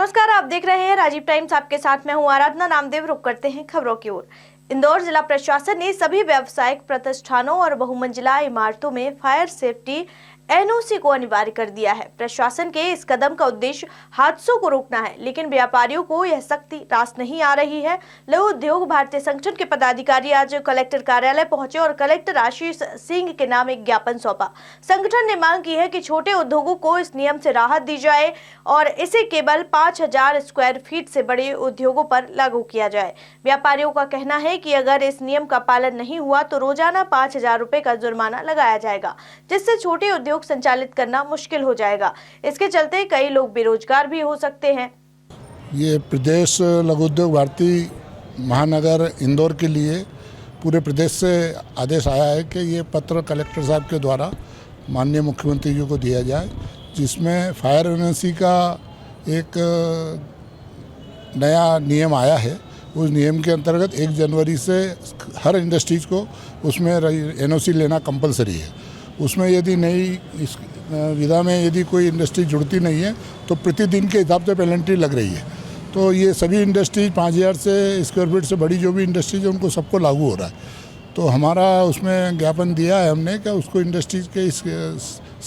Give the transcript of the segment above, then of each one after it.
नमस्कार, आप देख रहे हैं राजीव टाइम्स। आपके साथ मैं हूं आराधना नामदेव। रुक करते हैं खबरों की ओर। इंदौर जिला प्रशासन ने सभी व्यावसायिक प्रतिष्ठानों और बहुमंजिला इमारतों में फायर सेफ्टी एनओसी को अनिवार्य कर दिया है। प्रशासन के इस कदम का उद्देश्य हादसों को रोकना है, लेकिन व्यापारियों को यह सख्ती रास नहीं आ रही है। लघु उद्योग भारतीय संगठन के पदाधिकारी आज कलेक्टर कार्यालय पहुंचे और कलेक्टर आशीष सिंह के नाम एक ज्ञापन सौंपा। संगठन ने मांग की है कि छोटे उद्योगों को इस नियम से राहत दी जाए और इसे केवल 5000 स्क्वायर फीट से बड़े उद्योगों पर लागू किया जाए। व्यापारियों का कहना है कि अगर इस नियम का पालन नहीं हुआ तो रोजाना 5000 रुपए का जुर्माना लगाया जाएगा, जिससे छोटे उद्योग संचालित करना मुश्किल हो जाएगा। इसके चलते कई लोग बेरोजगार भी हो सकते हैं। ये प्रदेश लघु उद्योग भारती महानगर इंदौर के लिए पूरे प्रदेश से आदेश आया है कि ये पत्र कलेक्टर साहब के द्वारा माननीय मुख्यमंत्री जी को दिया जाए, जिसमें फायर एनओसी का एक नया नियम आया है। उस नियम के अंतर्गत 1 जनवरी से हर इंडस्ट्रीज को उसमें एनओसी लेना कंपलसरी है। उसमें यदि नई इस विधा में यदि कोई इंडस्ट्री जुड़ती नहीं है तो प्रतिदिन के हिसाब से पेनल्टी लग रही है। तो ये सभी इंडस्ट्रीज 5000 से स्क्वायर फीट से बड़ी जो भी इंडस्ट्रीज है उनको सबको लागू हो रहा है। तो हमारा उसमें ज्ञापन दिया है हमने कि उसको इंडस्ट्रीज के इस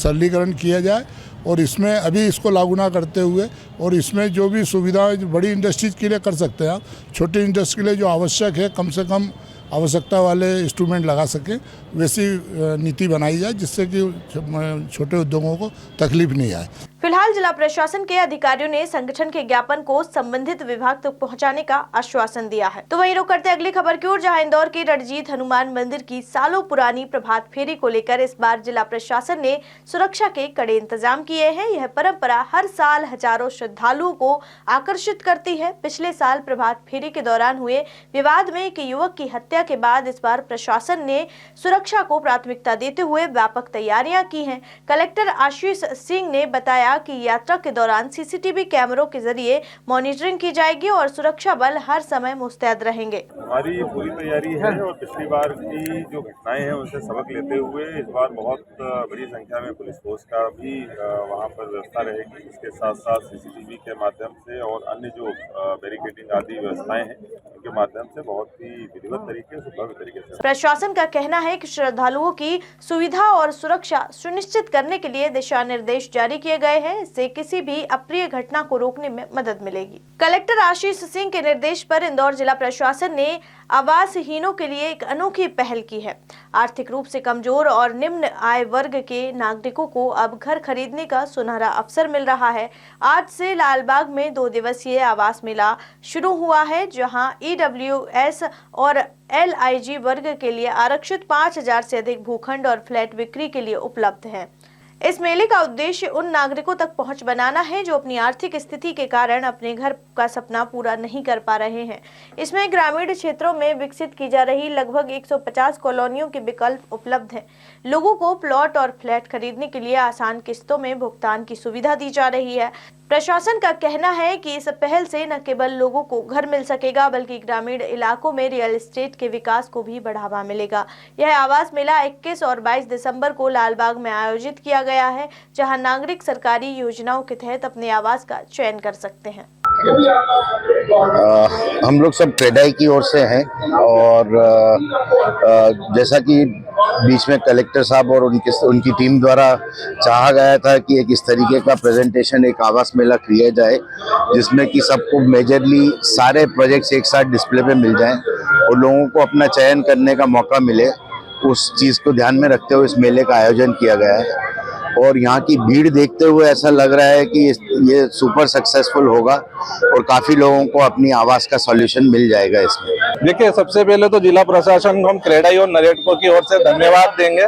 सरलीकरण किया जाए और इसमें अभी इसको लागू ना करते हुए और इसमें जो भी सुविधाएं बड़ी इंडस्ट्रीज के लिए कर सकते हैं आप, छोटी इंडस्ट्री के लिए जो आवश्यक है कम से कम आवश्यकता वाले इंस्ट्रूमेंट लगा सकें, वैसी नीति बनाई जाए जिससे कि छोटे उद्योगों को तकलीफ नहीं आए। फिलहाल जिला प्रशासन के अधिकारियों ने संगठन के ज्ञापन को संबंधित विभाग तक पहुंचाने का आश्वासन दिया है। तो वहीं रुक करते अगली खबर की ओर, जहां इंदौर के रणजीत हनुमान मंदिर की सालों पुरानी प्रभात फेरी को लेकर इस बार जिला प्रशासन ने सुरक्षा के कड़े इंतजाम किए हैं। यह परंपरा हर साल हजारों श्रद्धालुओं को आकर्षित करती है। पिछले साल प्रभात फेरी के दौरान हुए विवाद में एक युवक की हत्या के बाद इस बार प्रशासन ने सुरक्षा को प्राथमिकता देते हुए व्यापक तैयारियां की हैं। कलेक्टर आशीष सिंह ने बताया कि यात्रा के दौरान सीसीटीवी कैमरों के जरिए मॉनिटरिंग की जाएगी और सुरक्षा बल हर समय मुस्तैद रहेंगे। हमारी पूरी तैयारी है और पिछली बार की जो घटनाएं हैं उनसे सबक लेते हुए इस बार बहुत बड़ी संख्या में पुलिस फोर्स का भी वहां पर व्यवस्था रहेगी। इसके साथ साथ सीसीटीवी के माध्यम से और अन्य जो बैरिकेडिंग आदि व्यवस्थाएं हैं उनके माध्यम से बहुत ही विधिवत तरीके से भव्य तरीके से प्रशासन का कहना है कि श्रद्धालुओं की सुविधा और सुरक्षा सुनिश्चित करने के लिए दिशा निर्देश जारी किए गए हैं। इससे किसी भी अप्रिय घटना को रोकने में मदद मिलेगी। कलेक्टर आशीष सिंह के निर्देश पर इंदौर जिला प्रशासन ने आवासहीनों के लिए एक अनोखी पहल की है। आर्थिक रूप से कमजोर और निम्न आय वर्ग के नागरिकों को अब घर खरीदने का सुनहरा अवसर मिल रहा है। आज से लालबाग में 2 दिवसीय आवास मेला शुरू हुआ है, जहां EWS और LIG वर्ग के लिए आरक्षित 5000 से अधिक भूखंड और फ्लैट बिक्री के लिए उपलब्ध हैं। इस मेले का उद्देश्य उन नागरिकों तक पहुंच बनाना है जो अपनी आर्थिक स्थिति के कारण अपने घर का सपना पूरा नहीं कर पा रहे हैं। इसमें ग्रामीण क्षेत्रों में विकसित की जा रही लगभग 150 कॉलोनियों के विकल्प उपलब्ध हैं। लोगों को प्लॉट और फ्लैट खरीदने के लिए आसान किस्तों में भुगतान की सुविधा दी जा रही है। प्रशासन का कहना है कि इस पहल से न केवल लोगों को घर मिल सकेगा बल्कि ग्रामीण इलाकों में रियल एस्टेट के विकास को भी बढ़ावा मिलेगा। यह आवास मेला 21 और 22 दिसंबर को लालबाग में आयोजित किया गया है, जहां नागरिक सरकारी योजनाओं के तहत अपने आवास का चयन कर सकते हैं। हम लोग सब ट्रेडाई की ओर से हैं और जैसा कि बीच में कलेक्टर साहब और उनकी टीम द्वारा चाहा गया था कि एक इस तरीके का प्रेजेंटेशन एक आवास मेला किया जाए जिसमें कि सबको मेजरली सारे प्रोजेक्ट्स एक साथ डिस्प्ले पे मिल जाएं और लोगों को अपना चयन करने का मौका मिले। उस चीज़ को ध्यान में रखते हुए इस मेले का आयोजन किया गया है और यहाँ की भीड़ देखते हुए ऐसा लग रहा है कि ये सुपर सक्सेसफुल होगा और काफ़ी लोगों को अपनी आवास का सॉल्यूशन मिल जाएगा इसमें। देखिए, सबसे पहले तो जिला प्रशासन को हम क्रेडाई और नरेटको की ओर से धन्यवाद देंगे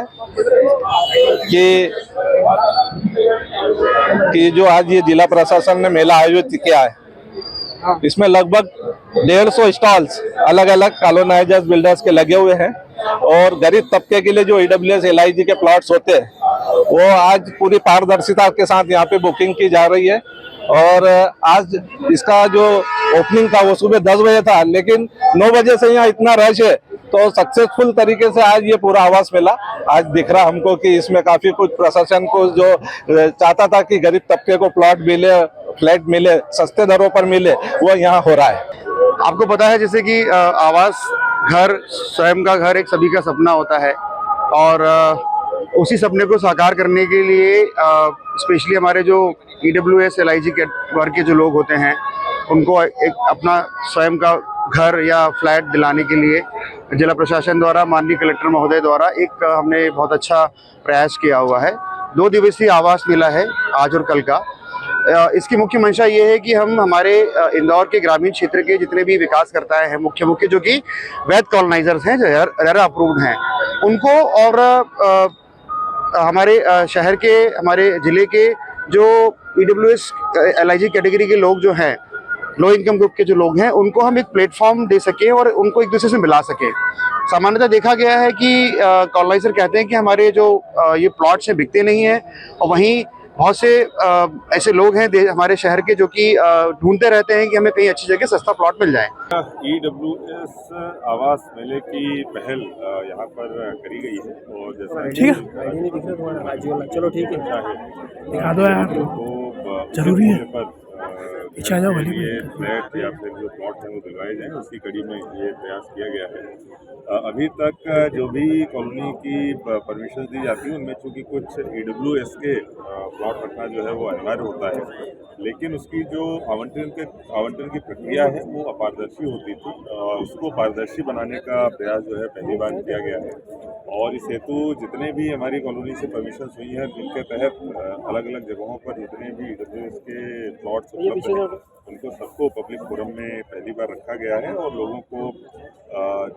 कि जो आज ये जिला प्रशासन ने मेला आयोजित किया है। इसमें लगभग 150 स्टॉल्स अलग अलग कॉलोनाइजर्स बिल्डर्स के लगे हुए हैं और गरीब तबके के लिए जो EWS LIG के प्लॉट्स होते हैं वो आज पूरी पारदर्शिता के साथ यहाँ पे बुकिंग की जा रही है। और आज इसका जो ओपनिंग था वो सुबह 10 बजे था, लेकिन 9 बजे से यहाँ इतना रश है तो सक्सेसफुल तरीके से आज ये पूरा आवास मेला आज दिख रहा हमको कि इसमें काफी कुछ प्रशासन को जो चाहता था कि गरीब तबके को प्लॉट मिले फ्लैट मिले, सस्ते दरों पर मिले, वो यहाँ हो रहा है। आपको पता है जैसे कि आवास घर, स्वयं का घर एक सभी का सपना होता है और उसी सपने को साकार करने के लिए स्पेशली हमारे जो EWS LIG के वर्ग के जो लोग होते हैं उनको एक अपना स्वयं का घर या फ्लैट दिलाने के लिए जिला प्रशासन द्वारा, माननीय कलेक्टर महोदय द्वारा एक हमने बहुत अच्छा प्रयास किया हुआ है। 2 दिवसीय आवास मेला है आज और कल का। इसकी मुख्य मंशा ये है कि हम हमारे इंदौर के ग्रामीण क्षेत्र के जितने भी विकासकर्ता हैं मुख्य जो कि वैध कॉलोनाइजर्स हैं, जो रेरा अप्रूव्ड हैं, उनको और हमारे शहर के, हमारे ज़िले के जो EWS LIG कैटेगरी के लोग जो हैं, लो इनकम ग्रुप के जो लोग हैं, उनको हम एक प्लेटफॉर्म दे सकें और उनको एक दूसरे से मिला सकें। सामान्यतः देखा गया है कि कॉलोनाइजर कहते हैं कि हमारे जो ये प्लॉट्स हैं बिकते नहीं हैं, और वहीं बहुत से ऐसे लोग हैं हमारे शहर के जो कि ढूंढते रहते हैं कि हमें कहीं अच्छी जगह सस्ता प्लॉट मिल जाए। EWS आवास मेले की पहल यहाँ पर करी गई है और जैसा ठीक है, चलो ठीक है, दिखा दो यार, जरूरी है, इच्छा जाओ भली फ्लैट या फिर जो प्लॉट हैं वो दिलवाए जाएं, उसकी कड़ी में ये प्रयास किया गया है। अभी तक जो भी कॉलोनी की परमिशन दी जाती है उनमें चूँकि कुछ EWS के प्लॉट रखना जो है वो अनिवार्य होता है, लेकिन उसकी जो आवंटन की प्रक्रिया है वो अपारदर्शी होती थी। उसको पारदर्शी बनाने का प्रयास जो है पहली बार किया गया है और इस हेतु जितने भी हमारी कॉलोनी से परमिशन हुई है जिनके तहत अलग अलग जगहों पर जितने भी EWS के प्लॉट्स उपलब्ध हैं उनको सबको पब्लिक फोरम में पहली बार रखा गया है और लोगों को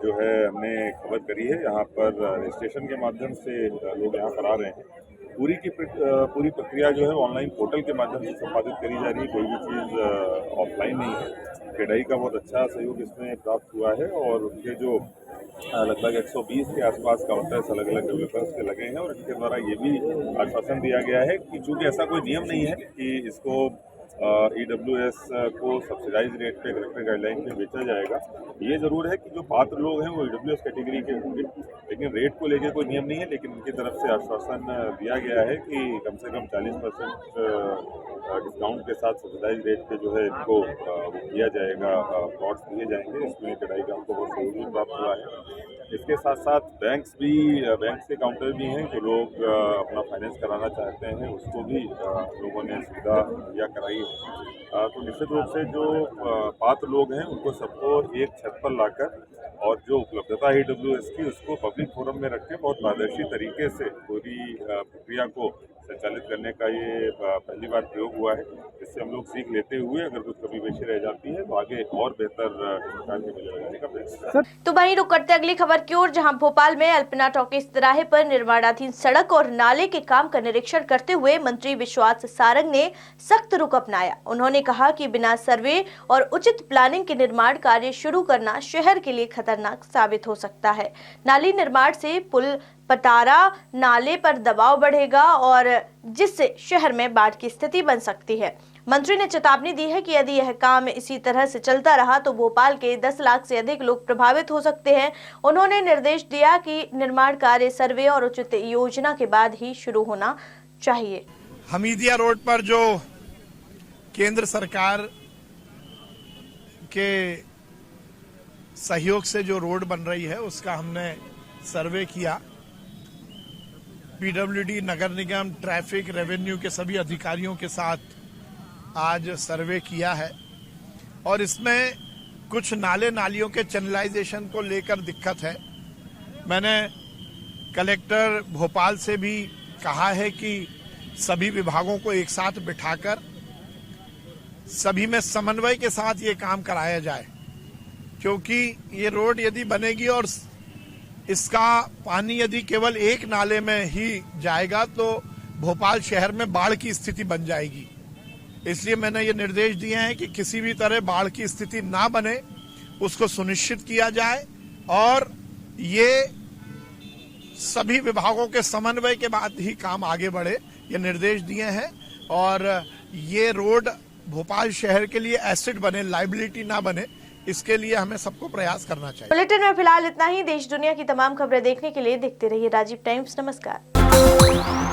जो है हमने खबर करी है। यहाँ पर रजिस्ट्रेशन के माध्यम से लोग यहाँ पर आ रहे हैं। पूरी प्रक्रिया जो है ऑनलाइन पोर्टल के माध्यम से संपादित करी जा रही है, कोई भी चीज़ ऑफलाइन नहीं है। क्रेडाई का बहुत अच्छा सहयोग इसमें प्राप्त हुआ है और उनके जो लगभग 120 के आसपास काउंटर्स अलग अलग डेवलपर्स के लगे हैं और इनके द्वारा ये भी आश्वासन दिया गया है कि चूँकि ऐसा कोई नियम नहीं है कि इसको EWS को सब्सिडाइज रेट पे कलेक्टर गाइडलाइन पे बेचा जाएगा। ये ज़रूर है कि जो पात्र लोग हैं वो EWS कैटेगरी के होंगे, लेकिन रेट को लेके कोई नियम नहीं है। लेकिन उनकी तरफ से आश्वासन दिया गया है कि कम से कम 40% डिस्काउंट के साथ सब्सिडाइज रेट पे जो है इनको दिया जाएगा, प्लॉट्स दिए जाएंगे। इसमें कढ़ाई का हमको बहुत सहयोग भी प्राप्त हुआ है। इसके साथ साथ बैंक के काउंटर भी हैं, जो लोग अपना फाइनेंस कराना चाहते हैं उसको भी लोगों ने सुविधा मुहैया कराई है। तो निश्चित रूप से जो पात्र लोग हैं उनको सबको एक छत पर लाकर और जो उपलब्धता है EWS की उसको पब्लिक फोरम में रख के बहुत पारदर्शी तरीके से पूरी प्रक्रिया को संचालित करने का ये पहली बार प्रयोग हुआ है। इससे हम लोग सीख लेते हुए अगर कुछ कमी पेशी रह जाती है तो आगे और बेहतर प्रकार के मेले लगाने का प्रयास। तो वहीं रुक करते अगली खबर की ओर, जहां भोपाल में अल्पना टॉकीज तिराहे पर निर्माणाधीन सड़क और नाले के काम का निरीक्षण करते हुए मंत्री विश्वास सारंग ने सख्त रुख अपनाया। उन्होंने कहा कि बिना सर्वे और उचित प्लानिंग के निर्माण कार्य शुरू करना शहर के लिए खतरनाक साबित हो सकता है। नाली निर्माण से पुल पटारा नाले पर दबाव बढ़ेगा और जिससे शहर में बाढ़ की स्थिति बन सकती है। मंत्री ने चेतावनी दी है कि यदि यह काम इसी तरह से चलता रहा तो भोपाल के 10 लाख से अधिक लोग प्रभावित हो सकते हैं। उन्होंने निर्देश दिया कि निर्माण कार्य सर्वे और उचित योजना के बाद ही शुरू होना चाहिए। हमीदिया रोड पर जो केंद्र सरकार के सहयोग से जो रोड बन रही है उसका हमने सर्वे किया। PWD, नगर निगम, ट्रैफिक, रेवेन्यू के सभी अधिकारियों के साथ आज सर्वे किया है और इसमें कुछ नाले नालियों के चैनलाइजेशन को लेकर दिक्कत है। मैंने कलेक्टर भोपाल से भी कहा है कि सभी विभागों को एक साथ बिठाकर सभी में समन्वय के साथ ये काम कराया जाए, क्योंकि ये रोड यदि बनेगी और इसका पानी यदि केवल एक नाले में ही जाएगा तो भोपाल शहर में बाढ़ की स्थिति बन जाएगी। इसलिए मैंने ये निर्देश दिए हैं कि किसी भी तरह बाढ़ की स्थिति ना बने उसको सुनिश्चित किया जाए और ये सभी विभागों के समन्वय के बाद ही काम आगे बढ़े, ये निर्देश दिए हैं। और ये रोड भोपाल शहर के लिए एसेट बने, लायबिलिटी ना बने, इसके लिए हमें सबको प्रयास करना चाहिए। बुलेटिन में फिलहाल इतना ही। देश दुनिया की तमाम खबरें देखने के लिए देखते रहिए राजीव टाइम्स। नमस्कार।